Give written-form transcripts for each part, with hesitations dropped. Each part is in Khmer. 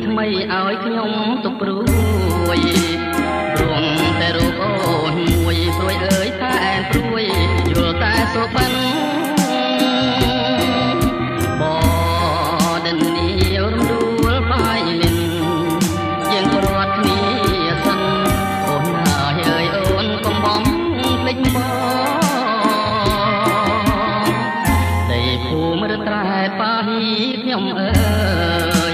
ថ្មីឲ្យខ្ញុំទុកព្រួយព្រមតែរូបអូនមួយព្រួយអើយតែឯនព្រួយយល់តែសុបិនបដិននីរំដួលបាយលិនយើងក៏រត់គ្នាសិនអូនហើយអើយអូនកុំបំភ្លេចបងដីភូមិរត្រែប៉ាហ៊ីខ្ញុំអើយ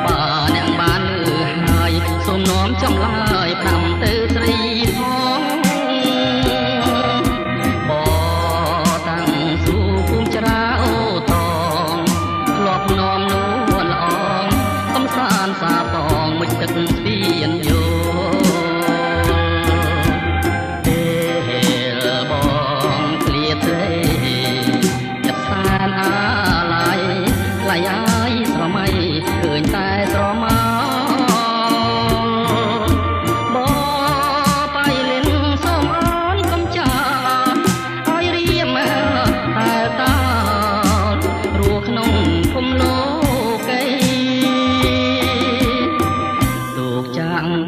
បើអ្នកបានលឺហើយសូមនាំចំឡើយប្រាំទៅស្រីផងបតាំងស៊ូភូមិច្រាអូតងធ្លាប់នាំនួនល្អងកំសាន្តសាតងមួយទឹកស្ពានយោពេលបងឃ្លាតស្រីចិត្តសានអាឡ័យថ្លៃហើយស្រមៃឃើញតែស្រមោ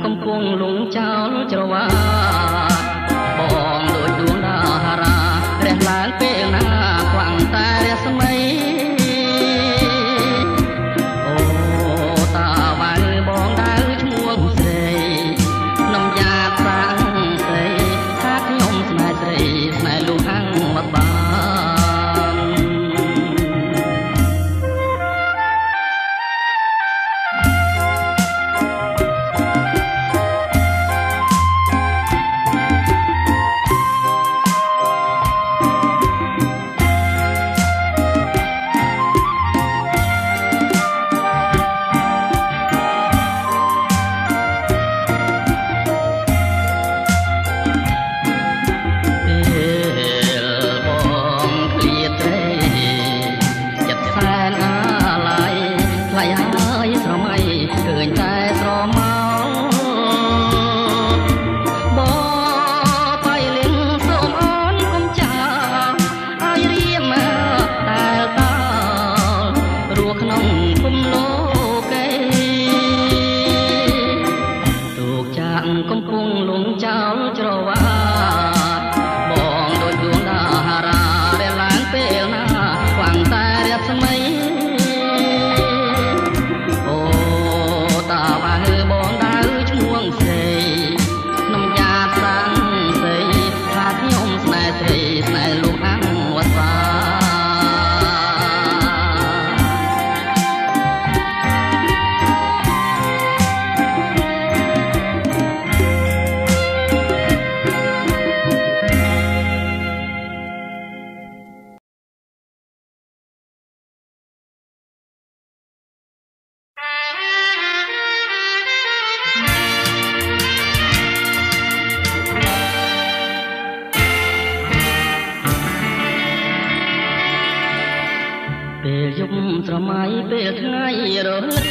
កំពុងលងចោលច្រវាបងដូចដួងតារារះឡើងពេលណាខ្វាំងតែរស្មីអូតាវាយបងដើរឈ្មោះស្រីខ្ញុំយ៉ាតសាំងស្រីថាខ្ញុំស្នេហ៍ស្រីស្នេហ៍លោកអាំងមកបានកំពុងលងចោលច្រវាបងដូចដួងតារារះឡើងពេលណាខ្វាំងតែរស្មីអូតាវាយបងដើរឈ្មោះស្រីខ្ញុំយ៉ាតសាំងស្រីថាខ្ញុំស្នេហ៍ស្រីស្នេហ៍លោកអាំងវស្សាពេលយប់ស្រមៃពេលថ្ងៃរលឹក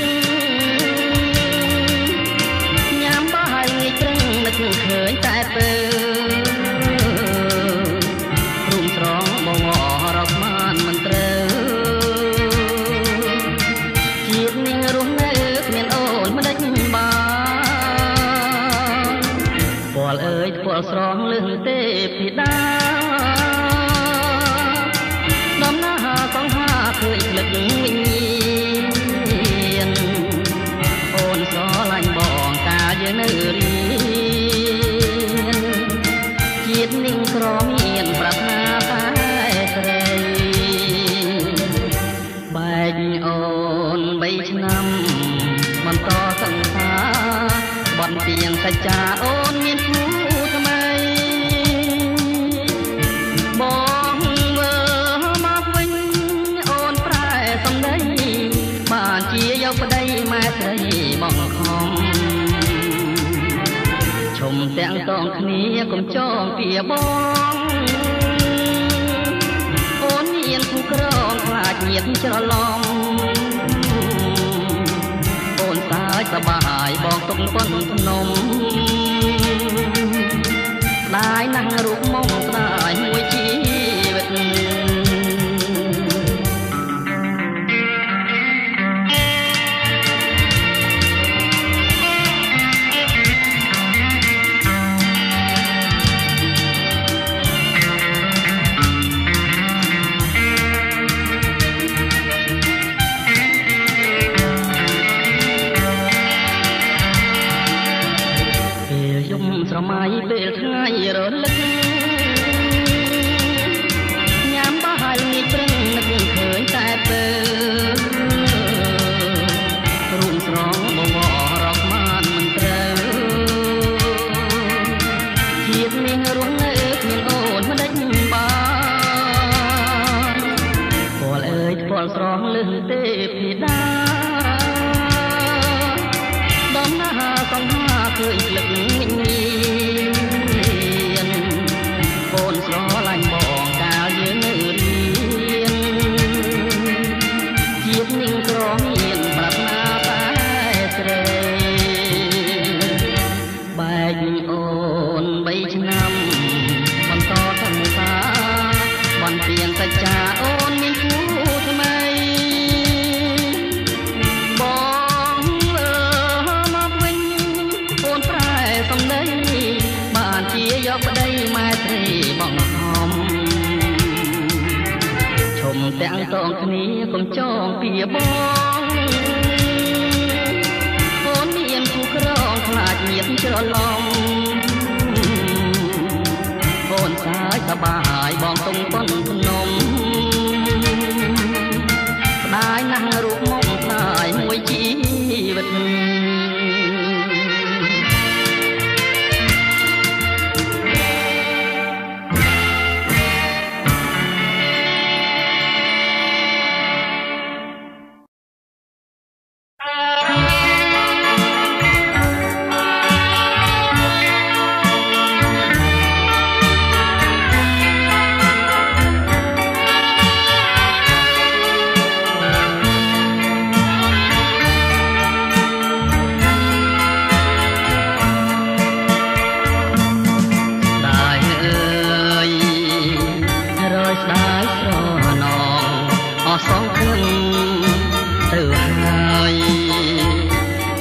ញ៉ាំបាយងាយព្រឹងនឹកឃើញតែពើរុំស្រងបងរកបានមិនត្រូវជាតិនាងរស់នៅគ្មានអូនមិនដេចបានពលអើយពលស្រងលឹងទេពីដាដំណើរកងហាឃើញលឹកវិញ្ញាណអូនស្រឡាញ់បងកាលយើងនៅរៀនជាតិនាងក្រមានប្រាថ្នាតែស្រីបែកអូន3ឆ្នាំបន្តសង្សារបន់ទៀងសច្ចាអូនមានគូថ្មីបងមើលមកវិញអូនប្រែសំដីបានជាយកប្តីម៉ែស្រីបងខំឈុំទាំងសងគ្នាកុំចងពៀបងអូនមានគូក្រងខ្លាចញាតច្រឡំអូនសាយសប្បាយបងទុកប៉ុនភ្នំដាយណាស់រូបមកស្ដាយមួយជីវិត ។ ពេលថ្ងៃរលឹកញ៉ាំបាយល្ងាចព្រឹងនឹកឃើញតែពើរួមស្រងបវររកបានមិនត្រូវជាតិមានរស់នៅគ្មានអូនមិនដេចបានពលអើយពលស្រស់លឹងទេពីដាដំណើរសង្ហាឃើញភ្លឹកវិញមានកូនស្រឡាញ់បងកាលយើងនៅរៀនជាតិនឹងក្រមានប្រាថ្នាតែស្រីបែកនឹងអូន3ឆ្នាំបន្តធម្មតាបានពៀនសច្ចាអូនមានគូថ្មីបងមកវិញអូនប្រែសំដីបានជាយកប្តីម៉ែស្រីបងហំឈុំទាំងតងគ្នាកុំចងពីបងអូនមានគូក្រងខ្លាចញាតច្រឡំអូនសាយសបាយបងទុំប៉ុនភ្នំស្ដាយណាស់រូបមុខស្ដាយមួយជីវិត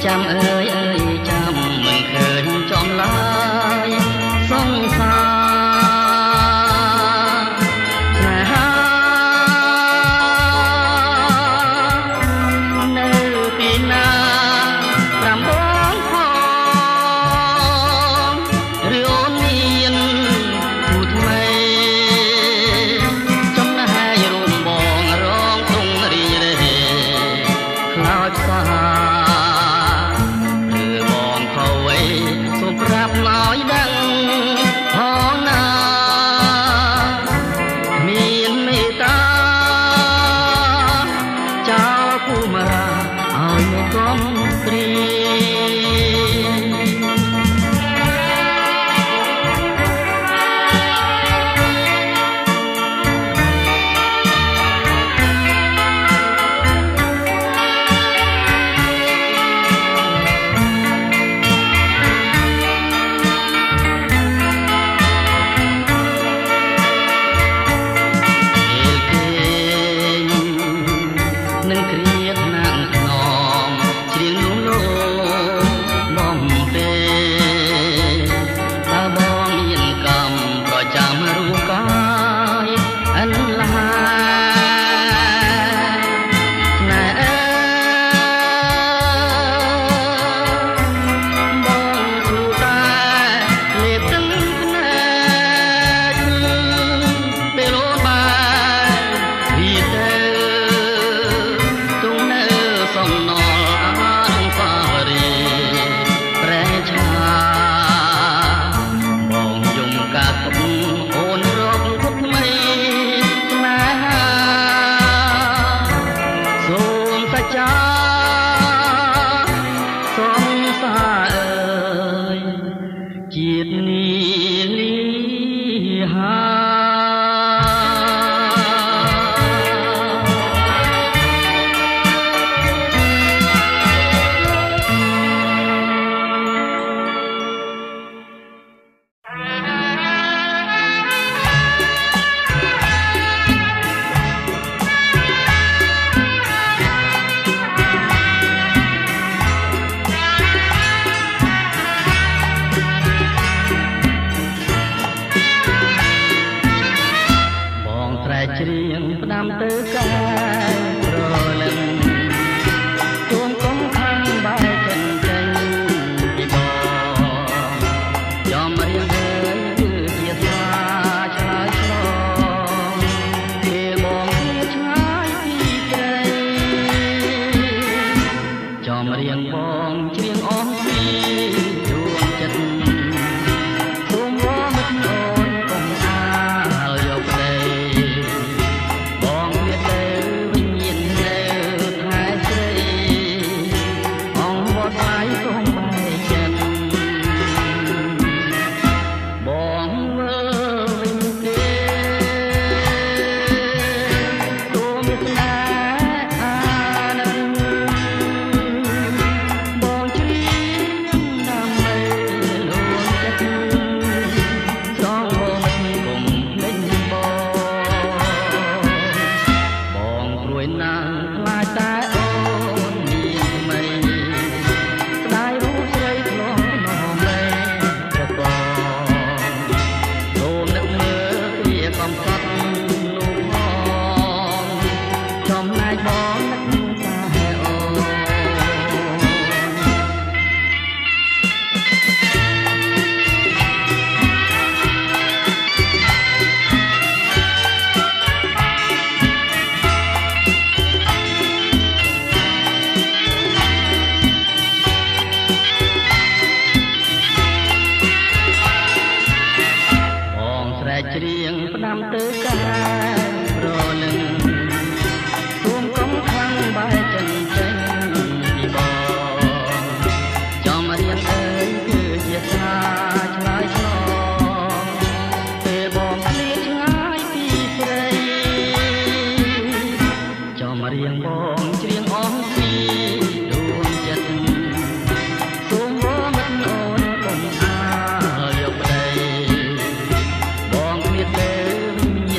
ចាំអើយអើយចាំមិនឃើញចំឡើយសង្សារស្នេហានៅទីណាប្រាំបងផងឬអូនមានគូថ្មីចំណាយរួមបងរងទុំរីរេខ្លោចសាសូមប្រាប់ ដួងចិត្តសូមវល់មិនអូនកុំអាលយកប្តីបងវាទៅវិញ្ញាណនៅថែស្រីអង្គវត្តឡាយកុំបែកចិត្តបងមើលវិញទេទូមានស្នេហ៍អានឹងបងជ្រៀងដើម្បីលួងចិត្តសងបងមិនគុំភ្លេចបងព្រួយណាស់ខ្លាចតែអូនមានថ្មីស្ដាយរូបស្រីធ្លាប់នំលែងប្រកបសូមនឹកមើលពីកំសត់នោះផងចំណែកបងនឹកតែអូនបងស្រែកច្រៀងផ្ដាំទៅកាប្រលឹងសូមកុំខ្លាំងបែកចិនចេញពីបងចំរៀងអើយគឺជាសាឆ្លើយឆ្លងពេលបងឃ្លាតឆ្ងាយពីស្រីចំរៀងបងច្រៀងអស់ពីដួងចិត្តសូមបងមិនអូនកុំអាលយកប្តីបងគ្មានទេមាន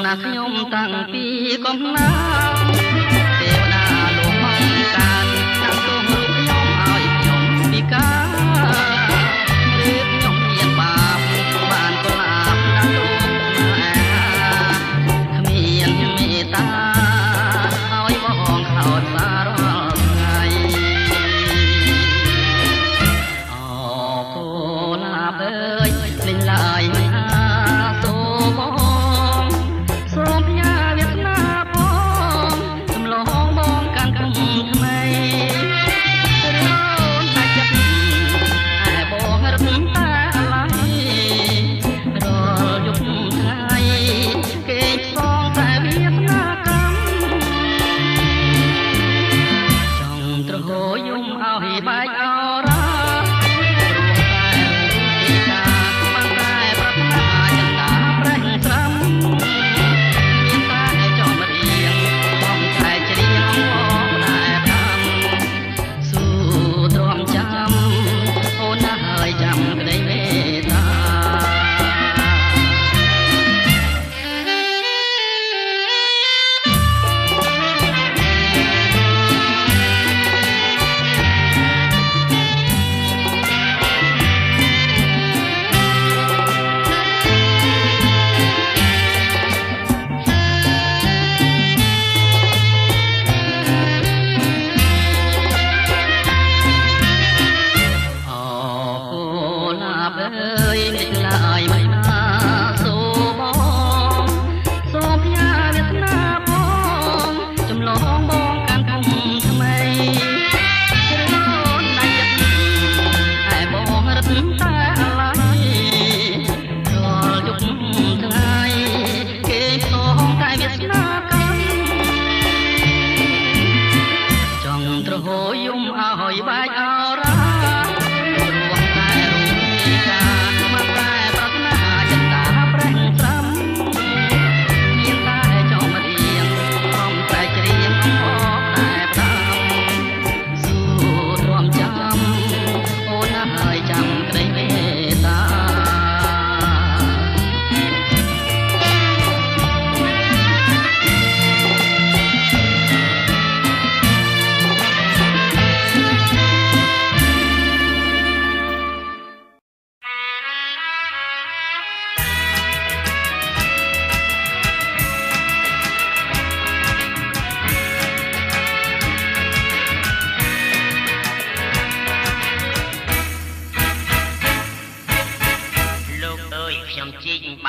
ណាខ្ញុំតាំងពីកំណើតទេវតាលោកមកការដាក់ទោសរូបខ្ញុំឲ្យខ្ញុំពិការឬខ្ញុំមានបាបបានកុលាបដាក់ទោសគ្មានមេត្តាឲ្យបងខោតសាររាល់ថ្ងៃអូកុលាបអើយលេងឡើយមិនសូមសូមផ្ញើវាសនាផងចម្លងបងកាន់គុំថ្មីរនតែចិត្តតែបងរត់តែឡៃរាល់យប់ថ្ងៃគេផ្សងតែវាសនាកម្មចង់ត្រហោយំឲ្យបែកអរ៉ា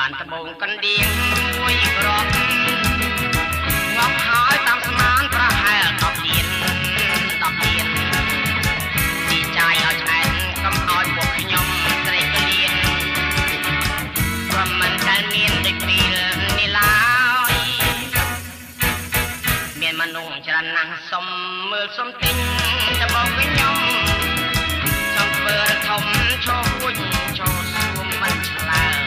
បានត្បូងកណ្ដៀងមួយគ្រាប់ងប់ហើយតាមស្មានប្រហែល10លានទីចាយឲ្យឆ្អែតកុំឲ្យពួកខ្ញុំត្រេកលៀនព្រមមិនដែលមានដូចពេលនេះឡើយមានមនុស្សច្រើនណាស់សុំមើលសុំទិញត្បូងវិញខ្ញុំចង់ធ្វើធំឈោវិញចូលសួមមិនឆ្លើយ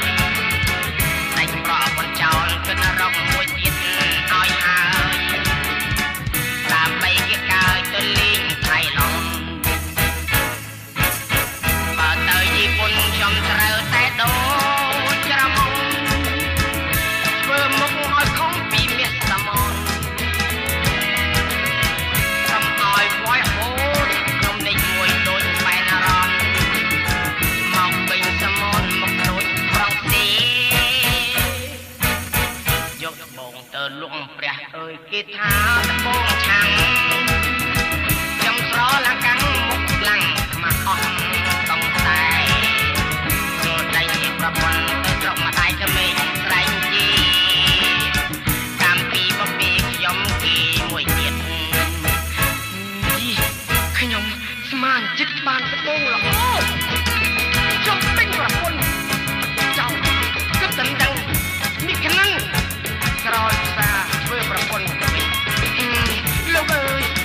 ប្រអប់ចោលគិតរកមួយទៀតឲ្យហើយដើម្បីគេកើយទៅលេងថៃឡង់បើទៅជប៉ុនខ្ញុំត្រូវតែដូរច្រមុំធ្វើមុខឲ្យខំពីមាសសមនកំឲ្យវ៉ៃហូតខ្ញុំនេះមួយដូចបែនរំមកពេញសមនមកដូចប្រងទីបងទៅលងព្រះអើយគេថាត្បូងឆាំងខ្ញុំស្រឡាកាំងមុខខ្លាំងខ្មាស់អស់កំតែចូលដៃប្រពន្ធទៅស្រុកម្ដាយក្មេងស្រែកជីតាមពីបបេខ្ញុំគេមួយទៀតខ្ញុំស្មានចិត្តបានត្បូងល្អខ្ញុំទិញប្រពន្ធចៅគិតតែដឹងនេះខ្លាំងក្រោយផ្សារធ្វើប្រពន្ធទៅវិញលោកអើយ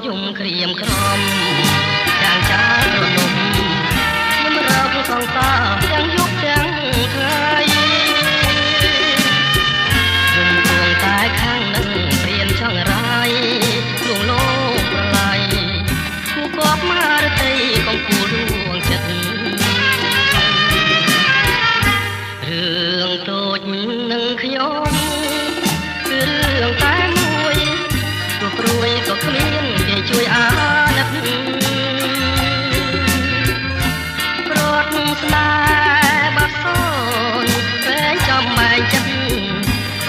យំក្រៀមក្រំចាំងចាររនំខ្ញុំរកសង្សារទាំងយប់ទាំងថ្ងៃខ្ញុំគួងតែខាងនឹងព្រៀនចង់រាយលួងលោប្រឡាយគូកបមករតីកំពូលរួងចិត្តរឿងតូចនឹងខ្ញុំគឺរឿងតែមួយទោះព្រួយក៏គ្មានគេជួយអាណិតប្រត់ស្នេហ៍បាត់សូនតែចាំបែកចិត្ត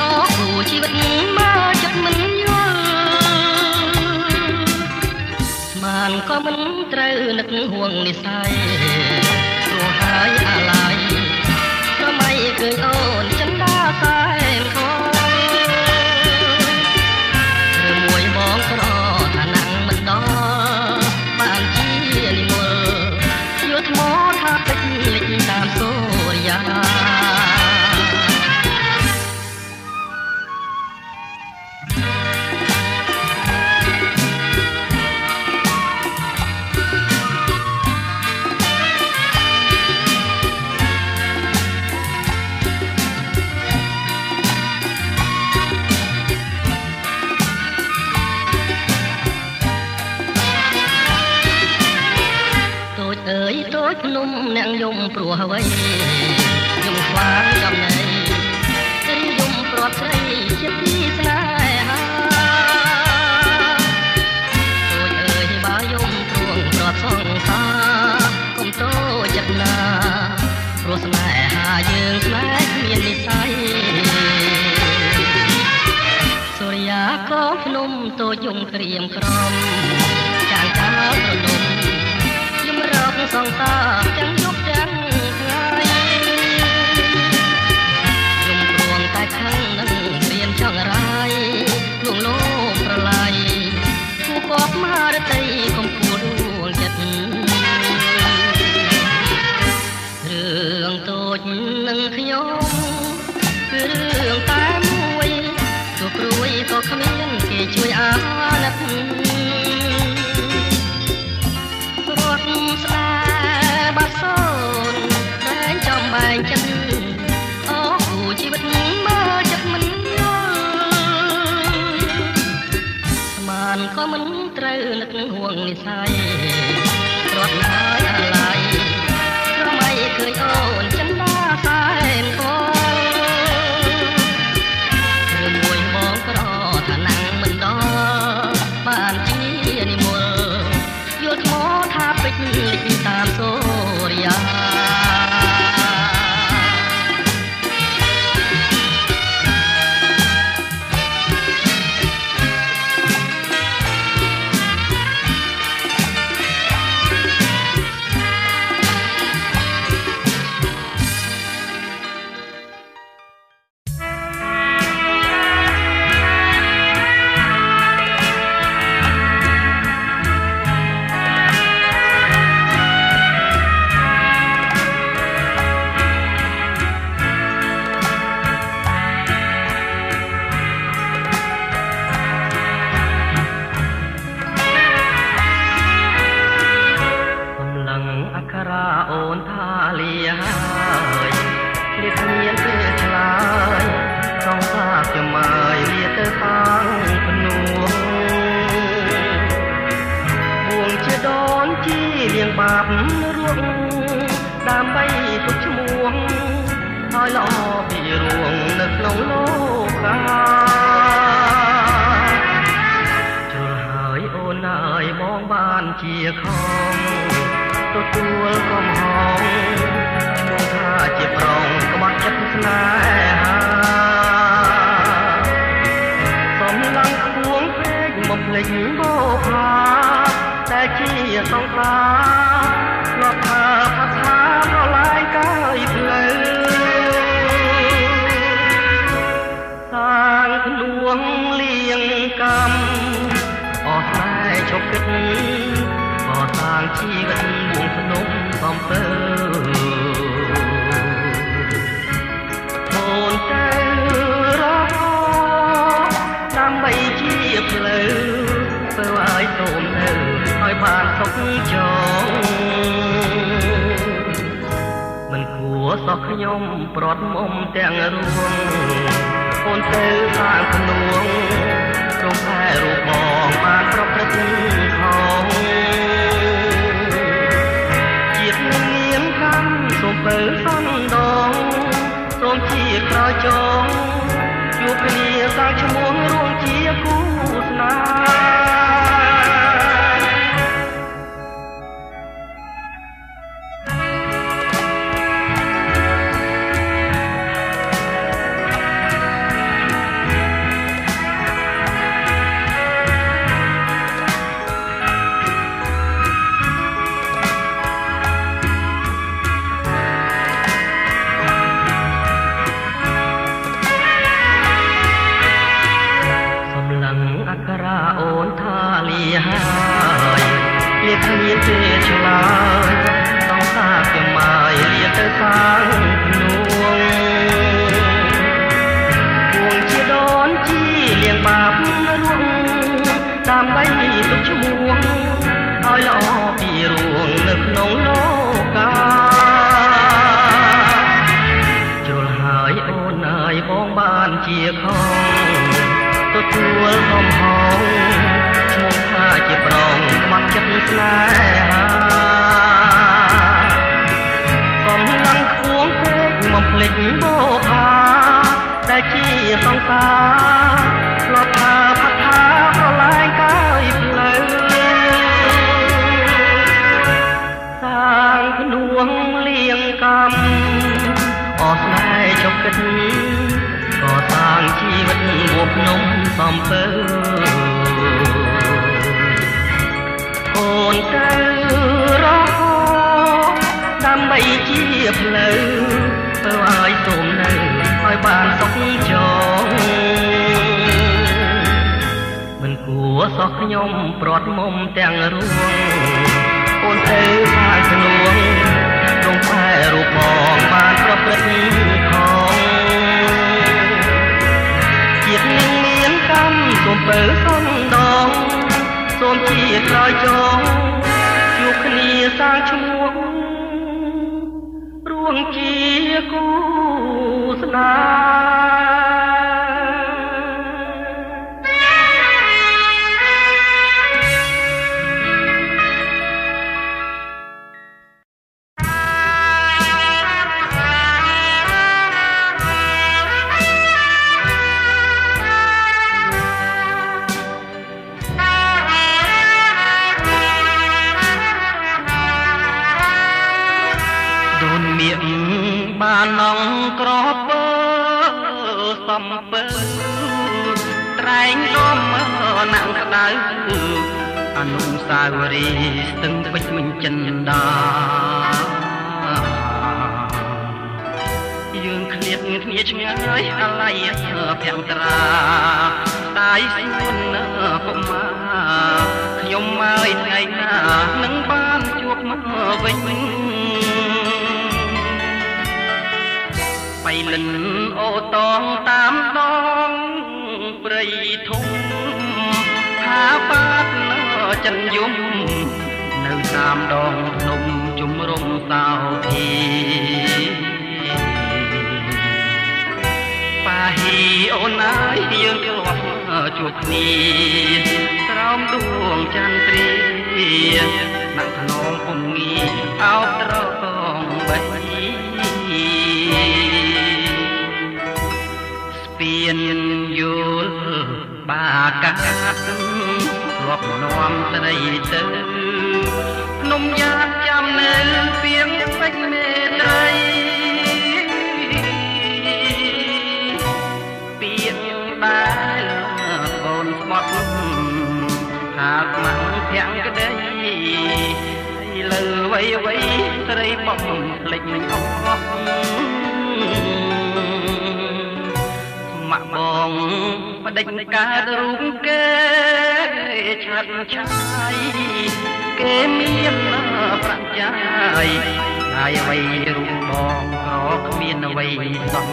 អូគ្រូជីវិតមកចិត្តមិនយល់ស្មានក៏មិនត្រូវនឹកហួងនិស័យព្រោះហើយអាឡ័យប្រមៃឃើញអូនចិនដាសែនខបងក្រថាណាំងមិនដល់បានជានិមលយកថ្មថាពេជ្រលិចតាមសូរិយាតូចភ្នំអ្នកយំព្រោះអ្វីយំខ្វាងចំណៃរីយំព្រាត់ស្រីជាទីស្នេហាតូចអើយបើយំព្រួងព្រាត់សងសារកុំតូចចិត្តណាព្រោះស្នេហាយើងស្នេហ៍គ្មាននិស័យសូរិយាក៏ភ្នំតូចយំក្រៀមក្រំចាងចាលប្រដុំសងសារទាំងយប់ទាំងថ្ងៃយំព្រួងតែខាងនឹងព្រៀនចង់រាយលួងលោមប្រឡាយគូកបមករតីកំពូលរួងចិត្តរឿងតូចនឹងខ្ញុំគឺរឿងតែមួយទោះព្រួយក៏គ្មានគេជួយអាណិតស្នេហ៍បាត់សូនតែចំបែកចិត្តអូគ្រូជីវិតមកចិត្តមិនយល់ស្មានក៏មិនត្រូវនឹកហួងនិស័យរត់ហើយអាឡ័យប្រមៃឃើញអូនចិនដាសែនខរឿងមួយបងក្រថាណាំងមិនដល់បានជានិមលយកថ្មថាពេជ្រលិចតាមសូរិយាបាបរួងដើម្បីទុកឈ្មោះឲ្យល្អពីរួងនៅក្នុងលោកកាជ្រុលហើយអូនអើយបងបានជាខំទទួលកំហងឈ្មោះថាជាប្រងក្បត់ចិត្តស្នេហាសំឡងខ្ពងពេកមកភ្លេចបោផាតែជាសង្សារលោកថាផាថាប្រឡាយកាយផ្លូវសាងភ្នួងលៀងកម្មអស់តែឈប់គិតបសាងជីវិតបួងភ្នំសំពើអូនទៅរកដើម្បីជាផ្លូវធ្វើឲ្យសូម សុខចងមិនគួរសោះខ្ញុំព្រាត់មុំទាំងរួងអូនទៅខាងភ្នួងរំផែរូបបងបានប្រព្រឹត្តខុសជាតិមានកម្មសូមបើសន្ដងសូមជាក្រោយចងជួបគ្នាសាងឈ្មោះរួមជាគូស្នេហ៍អូនថាលាហើយលាគ្នាទេឆ្លើយต้องសាខ្ញុំមកលាទៅខាងភ្នួងពួងជាដូនជីលៀងបាបរួងដើម្បីទុកឈ្មោះឲ្យល្អពីរួងនៅក្នុងលោកកាជ្រុលហើយអូនហើយបងបានជាខំទទួលកំហុសឈ្មោះថាជាប្រងខ្មាស់ចិត្តស្នេហាកំឡុងខ្ពងពេកមកភ្លេចបោផាដែលជាសង្សារធ្លាប់ថាផាត់ថាប្រឡាយកាយផ្លូវសាងភ្នួងលៀងកម្មអស់ស្នេហ៍ចុកគិតក៏សាងជីវិតបួកនំសំពើអូនទៅរកដើម្បីជាផ្លូវទៅឲ្យសូមនៅឲ្យបានសុខចងមិនគួរសោះខ្ញុំព្រាត់មុំទាំងរួងអូនទៅខាងភ្នួងរំផែរូបបងបានប្រព្រឹត្តខុសជាតិនឹងមានកម្មសូមបើសន្ដងសូមជាក្រោយចងជួបគ្នាសាងឈ្មោះរួមជាគូស្នេហ៍បាននងក្រពើសំពើត្រែងដុំណាំងក្តៅអនុស្សាវរីយ៍ស្ទឹងពេជ្រមិញចិនដាយើងឃ្លាតគ្នាឆ្ងាយអាឡ័យភាំងត្រាតាយសួនកុមារខ្ញុំមកថ្ងៃណានឹងបានជួបមកវិញបៃលិនអូតងតាមដងព្រៃធំថាបាទចិនយំនៅតាមដងភ្នំជំរំសោធីប៉ាហ៊ីអូនអើយយើងធ្លាប់ជួបគ្នាក្រោមដួងចន្ទ្រាណាក់ភ្នំពុំងាអោបត្រកងបីស្ពានយល់បាកាត់ធ្លាប់នាំស្រីទៅភ្នំយ៉ាតចាំនៅពីងពេជ្រមេត្រីពីងដែលកូនស្មត់ថាខ្មាំងធាំងក្តីលើវៃវៃស្រីបំភ្លេចអស់ម៉ាក់បងបដិញការរូបគេឆាត់ឆាយគេមានប្រាក់ចាយហើយអ្វីរូបបងក៏គ្មានអ្វីសោះ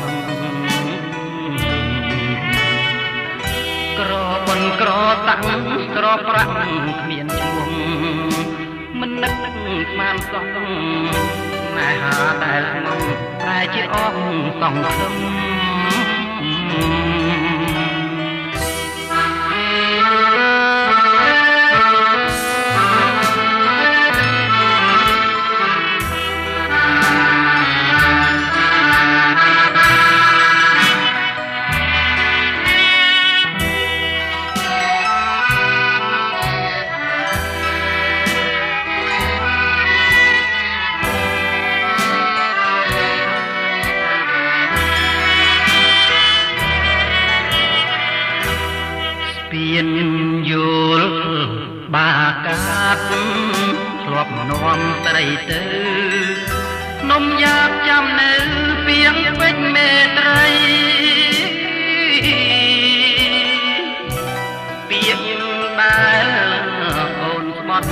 ក្របុនក្រតាំងក្រប្រាក់គ្មានឈ្មោះ មិននឹកស្មានសោះណែហាដែលមកតែជាអស់សង្ឃឹមពៀនយល់បាកាត់ធ្លាប់នាំស្រីទៅនំយ៉ាបចាំនៅពីងពេជ្រមេត្រីពីងដែលអូនស្បត់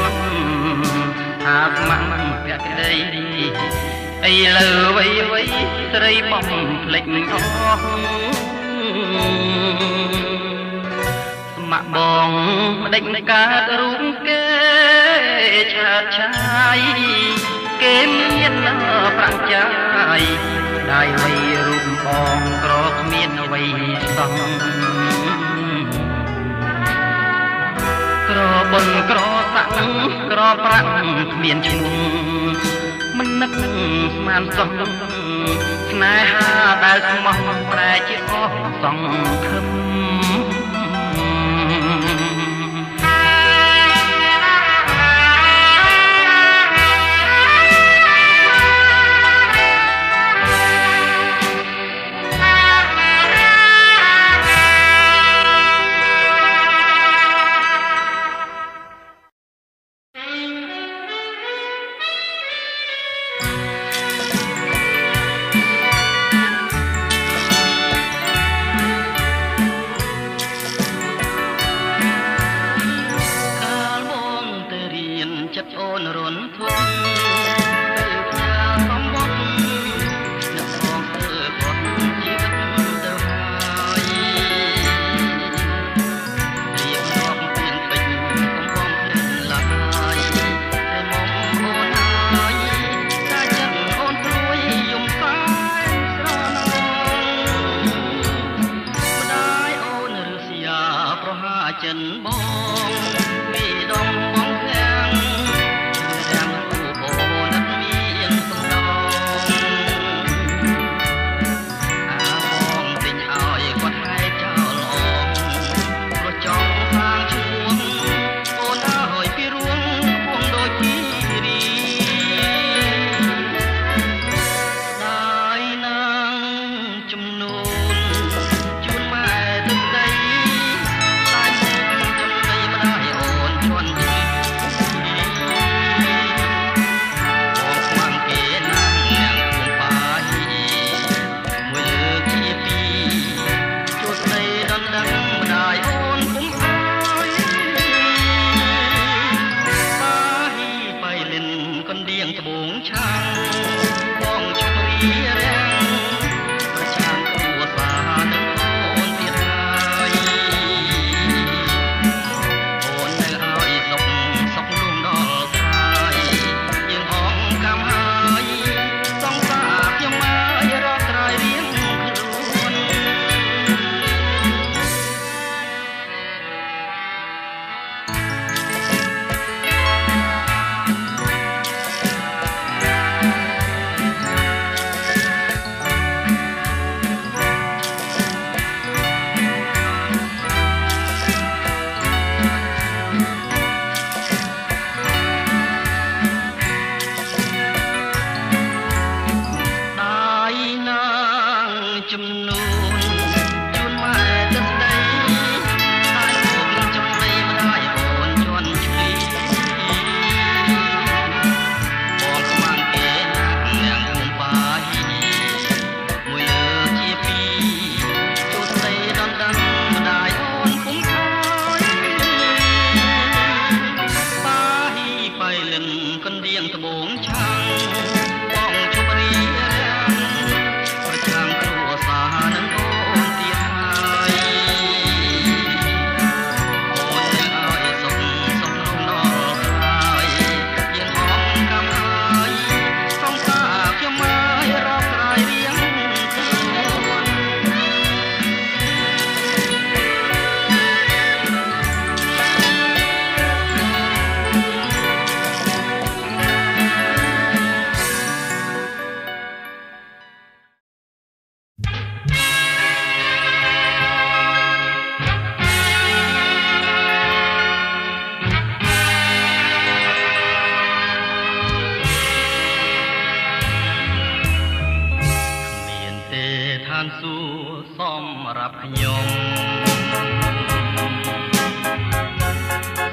ថាស្ម័គ្រភក្តីឥឡូវវៃស្រីបំភ្លេចអស់មកបងម្ដេចកើតរូបគេឆើតឆាយគេមានប្រាំងចាយได้វ័យរូបបងក្រគ្មានអ្វីសោះក្របុនក្រសាក់ក្រប្រាក់គ្មានឈ្មោះមិននឹកស្មានសោះស្នេហាដែលស្មោះប្រែជាអស់សង្ឃឹមចិត្តអូនរន់ធំទៅផ្ញើសំបុត្រអ្នកបងធ្វើគាត់ជីវិតទៅហើយរៀបរាប់ពីពេញកំបងភ្លេចឡើយតែមុំអូនហើយតែចិត្តអូនព្រួយយំសាយស្រណងម្ដាយអូនរសយាប្រហាចិនបងមីដងបងជ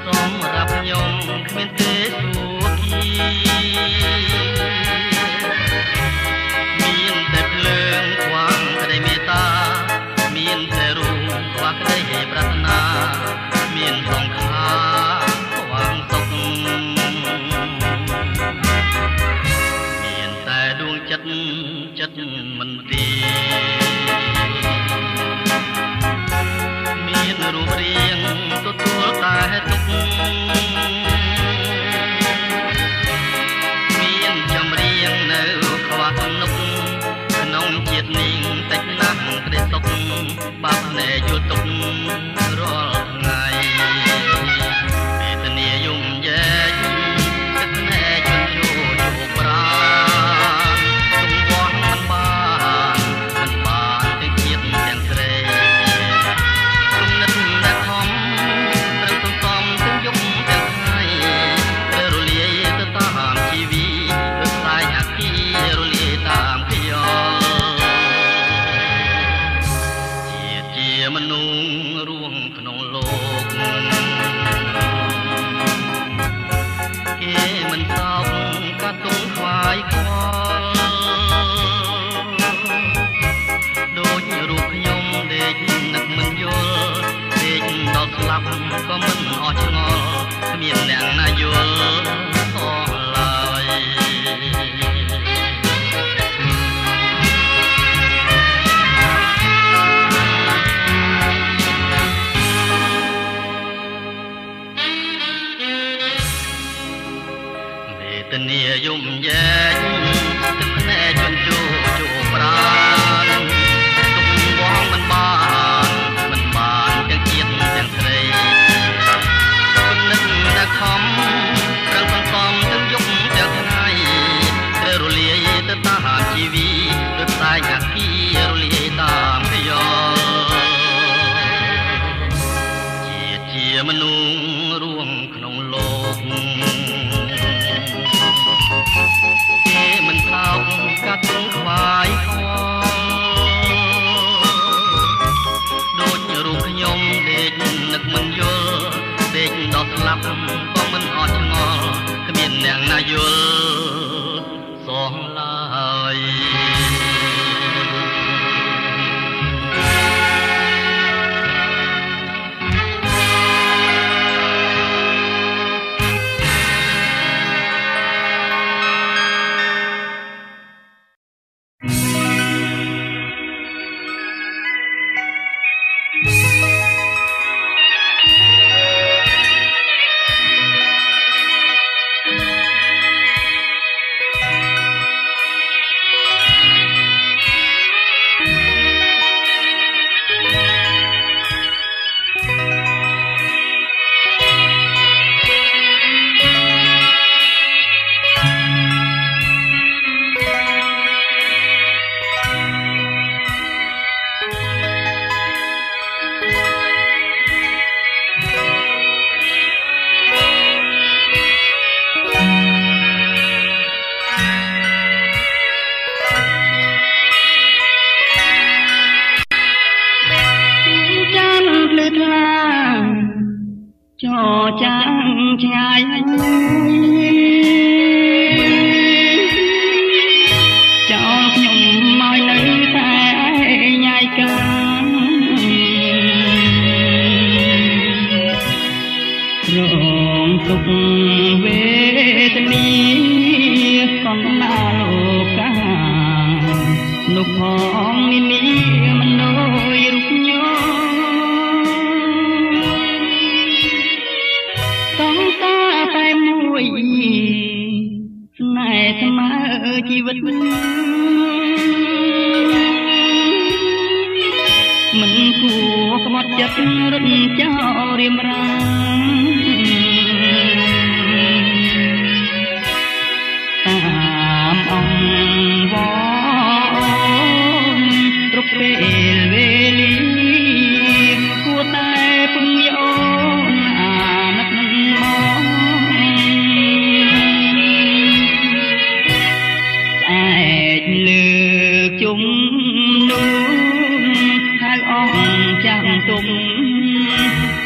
សម្រាប់ខ្ញុំគ្មានទេសុខីមានតែភ្លើងខ្វាងក្តីមេត្តាមានតែរូបខ្វះក្តីប្រាថ្នាមានសង្ខារខ្វាងសុខមានតែដួងចិត្តមិនទីមានរូបរាងទទួលតែទុកមានចម្រៀងនៅខ្វះនុកក្នុងជាតិនេះតិចណាស់ក្តីសុខបាបណែយល់ទុករាល់ថ្ងៃវេទនាយំយែកទឹកភ្នែកជន់ជោជោកប្រាទុំវ័ងមិនបានទាំងជាតិទាំងស្រេគុំនិតតែខំត្រូវសន្សំទាំងយប់ទាំងថ្ងៃត្រូវរលាយទៅតាមជីវីដូចខ្សែអាគីរលាយតាមខ្យល់ជាមនុស្សរួងក្នុងលោកគេមិនសោកកាត់ទុំខ្វាយខ្វល់ដូចរូបខ្ញុំដេកនឹកមិនយល់ដេកដល់ស្លាប់ក៏មិនអស់ឆ្ងល់គ្មានអ្នកណាយល់សោះឡើយវេទនាយំយែកទឹកភ្នែកជន់ជោជោប្រានទុំវងមិនបានទាំងជាតិទាំងស្រីគុណនឹកតែខំប្រឹងសន្សំទាំងយប់ទាំងថ្ងៃត្រូវរលាយទៅតាមជីវីដូចខ្សែអាគីរលាយតាមខ្យល់ជាមនុស្សរួមក្នុងលោកគេមិនសោកកាត់ទុំខ្វាយខ្វល់ដូចរូបខ្ញុំដេកនឹកមិនយល់ដេកដល់ស្លាប់ក៏មិនអត់ឆ្ងល់គ្មានអ្នកណាយល់សោះឡើយចាំឆ្ងាយចោលខ្ញុំមកនៅតែញ៉ៃការងទុកវេទនាកណ្ដាលលោកានោះផងនេះមិននយរូបញោតែមួយស្នេហ៍ស្មើជីវិតមិនគួរក្បត់ចិត្តរត់ចោលរៀមរាតាមអង្គវងគ្រប់ពេលវេលាគួរតែពឹងយោអាណិតមកលើកជុំនោះហៅអងចាំ ទុំ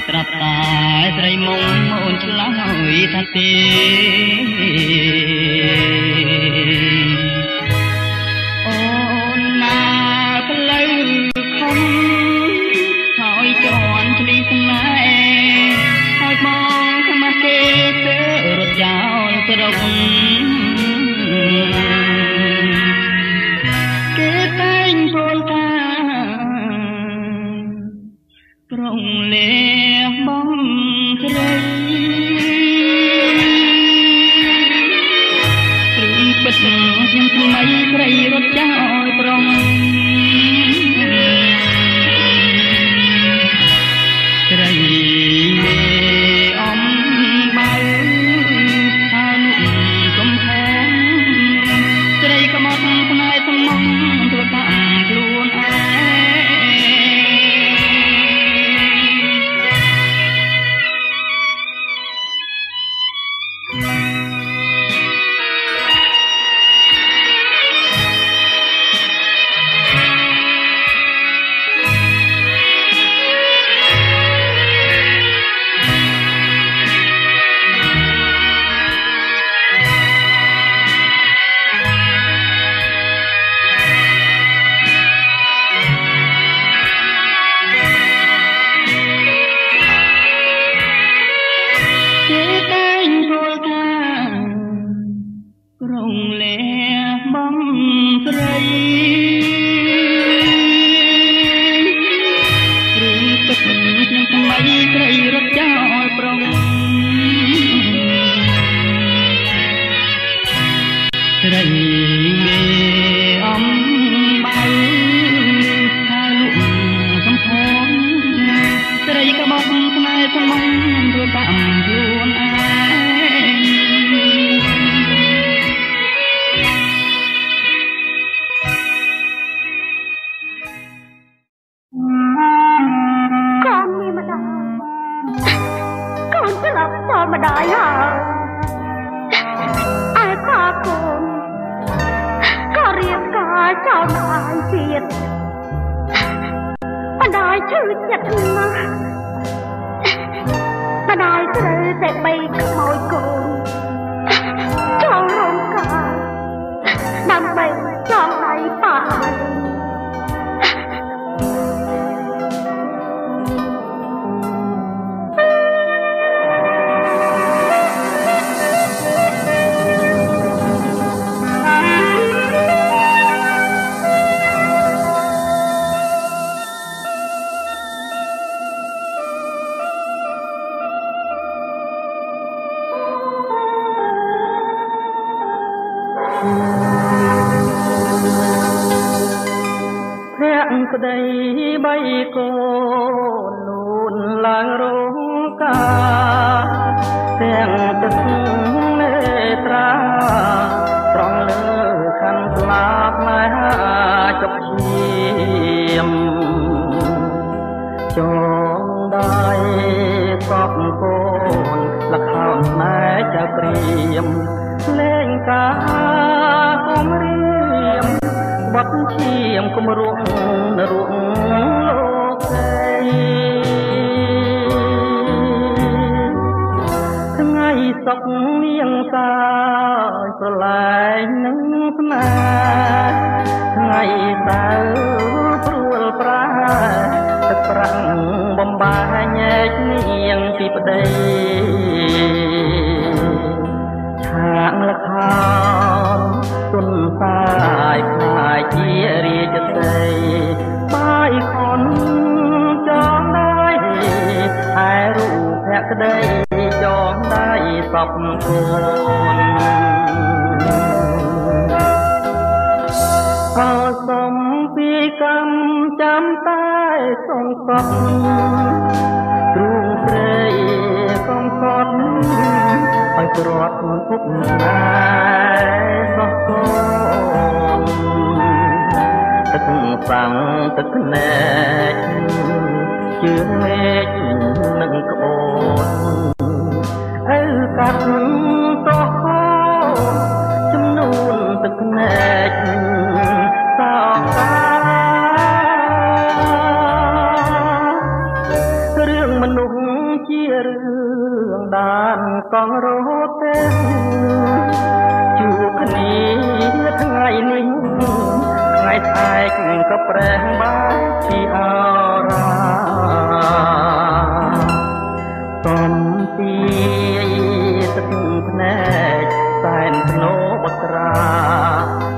ត្រាប់តែស្រីមុំអូនឆ្លើយថាទេអូនណាផ្លូវខំហើយជន់ឆ្លីស្នេហ៍ហើយបងខ្មាស់គេទៅរត់ចោលស្រុកគេតែងពោលថាក្រុងលេបងស្រីព្រឹងបិទខ្ញុំថ្មីស្រីរត់ចោលប្រុងស្រីមេអំបើថានុកំផែងស្រីក៏មកផ្នែកថ្មធ្វើតាមខ្លួនឯងក្រុងលេបងស្រីរឿងទឹកខ្ញុំថ្មីស្រីរត់ចោលប្រុងស្រីមេអំបើថាលុកសំផនស្រីក៏មកស្នេហ៍ថ្មធ្វើតាមខ្លួនឯងម្ដាយហើយឯខាកូនក៏រៀបការចោលម្ដាយទៀតម្ដាយឈឺចិត្តណាស់ម្ដាយត្រូវតែបីខ្មោចកូនចូលរោងការដើម្បីចង់ដៃប៉ាក្តីបីកូនលូនឡើងរោងការទាំងទឹកនេត្រាត្រង់លើខាន់ស្លាប់ណែចុកឈាមចងដៃសពកូនលខោនស្នេហ៍ចៅព្រាមលេងការគុំរៀមបាត់ឈាមគុំរួងរួងលោកថ្ងៃសុកនាងសាយប្រឡាយនឹងស្នេហ៍ថ្ងៃសៅរ៍ព្រួលប្រាទឹកប្រាំងបំបាញែកនាងពីប្តីខាងលខោនទុនសាយខ្លាយជារាជតីបាយខនចងដៃឯរូបភក្តីចងដៃសពគូនអសំពីកម្មចាំតែសងសពទ្រូងព្រៃកំកត់ឲ្យគ្រាត់ពុកណាសោះកូនទឹកសាំងទឹកណែកជឿមេឃនឹងក្បូនអើកាត់តោះចំនួនទឹកណែកសោកកា មនុស្សជារឿងដានកងរត់ទេជួបគ្នាថ្ងៃនេះថ្ងៃស្អែកក៏ប្រេះបានពីអរាសំទីទឹកភ្នែកសែនធ្នោបត្រា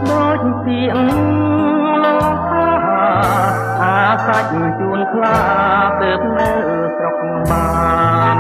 ដូចពីលោកអាសាច់ជួនខ្លាទើបនៅស្រុកបាន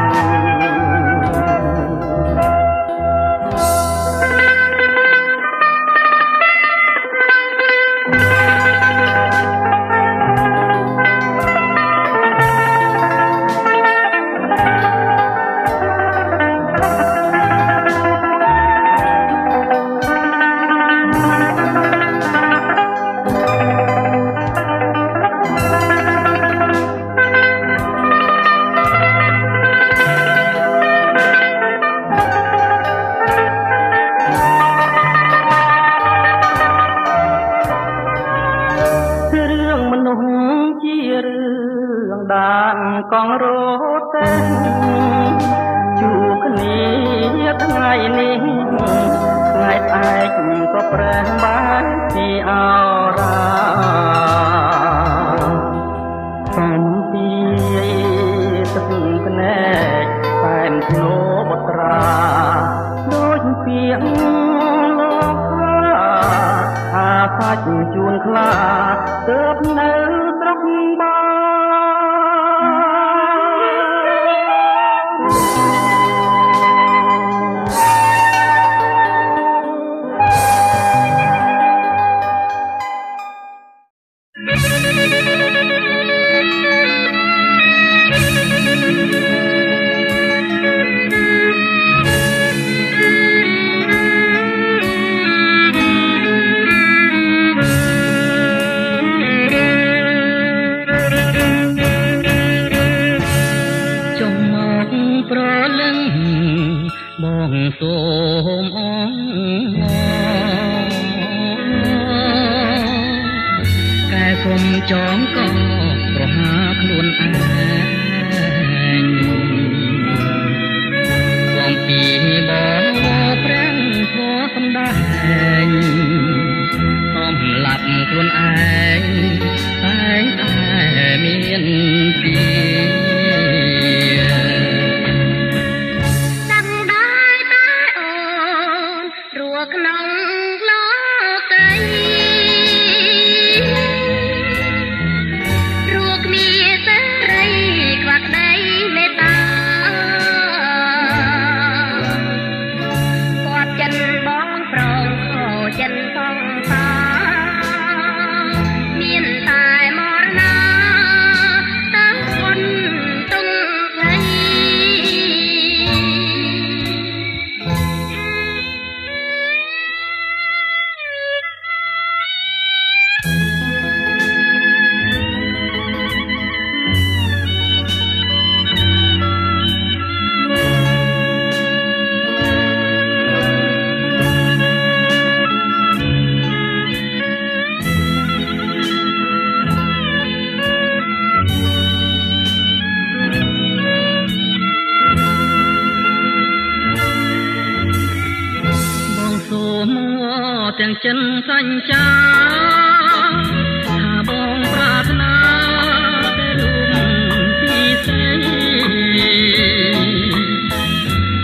កងរត់ទេជួបគ្នាថ្ងៃនេះថ្ងៃស្អែកក៏ប្រេះបានពីអរាសំទីទឹកភ្នែកសែនធ្នោបត្រាដូចពីលោកអាសាច់ជួនខ្លាទើបនៅស្រុកបានសូមអងកែគុំចងកប្រហាខ្លួនឯងបងពីបងប្រាំងធေါ်សំដែងសំឡាប់ខ្លួនឯងតែងតែមានពីក្នុងលោកីរួគមានសេរីខ្វះក្តីមេត្តាគាត់ចិនបងប្រងខោចិនផងតាមានតែមរណាតើគុណទុំໄងទាំងចិនសញ្ចាថាបងប្រាថ្នាតែរួមពីស្រី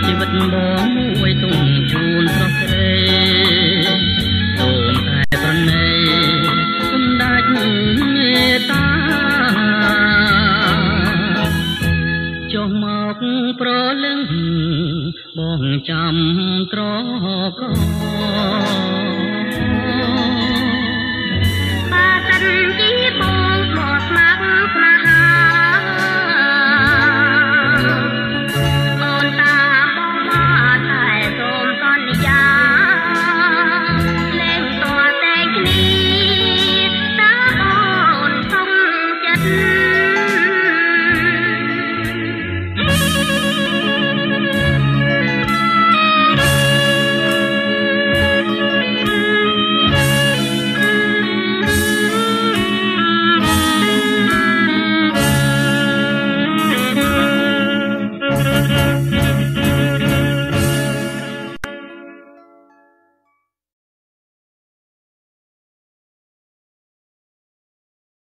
ជីវិតបងមួយទុំជូនប្រុសស្រីសូមតែប្រណីគុំដាច់មេត្តាចុះមកប្រលឹងបងចាំត្រកជាបងមកស្មាក់ស្មាហាអូនតាបងមកតែសូមសន្យាលេងតតែគ្នាតើអូនសុំចិត្ត